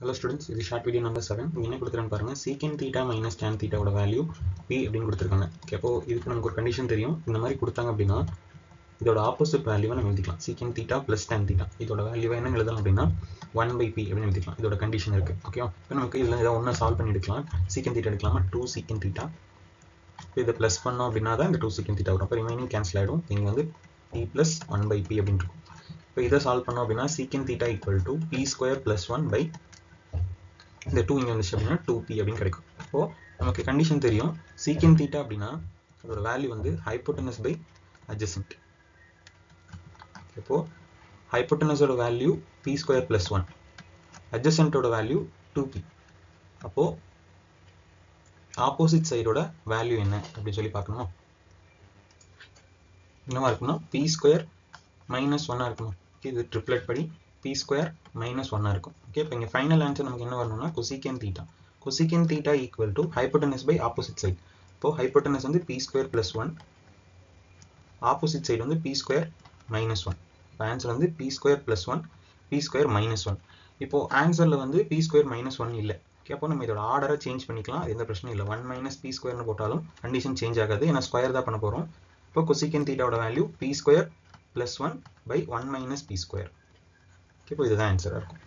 Hello students, this is short video number 7. என்ன கொடுத்துருக்காங்க பாருங்க, secant theta minus tan theta ஓட வேல்யூ p அப்படின்னு கொடுத்துருக்காங்க. அப்போ இதுக்கு நமக்கு ஒரு கண்டிஷன் தெரியும். இந்த மாதிரி கொடுத்தாங்க அப்படின்னா இதோட ஆப்போசிட் வேல்யூவை நம்ம எழுதிக்கலாம். secant theta plus tan theta இதோட வேல்யூவை என்ன எழுதலாம் அப்படின்னா 1/p அப்படின்னு எழுதிக்கலாம். இதோட கண்டிஷன் இருக்கு. ஓகேவா? இப்போ நமக்கு இதில் ஏதாவது ஒன்றா சால்வ் பண்ணி எடுக்கலாம். secant theta எடுக்கலாமா? 2 secant theta. இப்போ இதை ப்ளஸ் பண்ணோம் அப்படின்னா தான் இந்த 2 secant theta வரும். அப்போ ரிமைனிங் கேன்சல் ஆகிடும். இங்கே வந்து p plus 1/p அப்படின்னு இருக்கும். இப்போ இதை சால்வ் பண்ணோம் அப்படின்னா secant theta equal to p square plus 1 by இந்த 2 இங்கே வந்துச்சு அப்படின்னா 2p அப்படின்னு கிடைக்கும். இப்போ நமக்கு கண்டிஷன் தெரியும். secant theta அப்படின்னா அதோட வேல்யூ வந்து ஹைப்போட்டனஸ் பை அட்ஜசன்ட். இப்போ ஹைப்போட்டனஸோட வேல்யூ p ஸ்கொயர் பிளஸ் 1, அட்ஜசன்ட்டோட வேல்யூ 2p. அப்போ ஆப்போசிட் சைடோட வேல்யூ என்ன அப்படின்னு சொல்லி பார்க்கணுமா? என்னவா இருக்கணும்? p ஸ்கொயர் மைனஸ் 1 இருக்கணும். இது ட்ரிப்ளெட் படி p ஸ்கொயர் மைனஸ் 1 இருக்கும். ஓகே, இப்போ இங்கே ஃபைனல் ஆன்சர் நமக்கு என்ன வரணும்னா cosecant theta. cosecant theta equal to hypotenuse by opposite side. இப்போ ஹைப்போட்டனஸ் வந்து p square plus 1, opposite side வந்து p ஸ்கொயர் மைனஸ் 1. இப்போ ஆன்சர் வந்து p square plus 1, p square minus 1. இப்போ ஆன்சரில் வந்து p ஸ்கொயர் மைனஸ் 1 இல்லை. ஓகே, அப்போ நம்ம இதோட ஆர்டரை சேஞ்ச் பண்ணிக்கலாம். எந்த பிரச்சனையும் இல்லை. 1 மைனஸ் p ஸ்கொயர்னு போட்டாலும் கண்டிஷன் சேஞ்ச் ஆகாது. ஏன்னா ஸ்கொயர் தான் பண்ண போகிறோம். இப்போ cosecant theta ஓட value p square plus 1 by 1 minus p square. இப்போ இதுதான் ஆன்சராக இருக்கும்.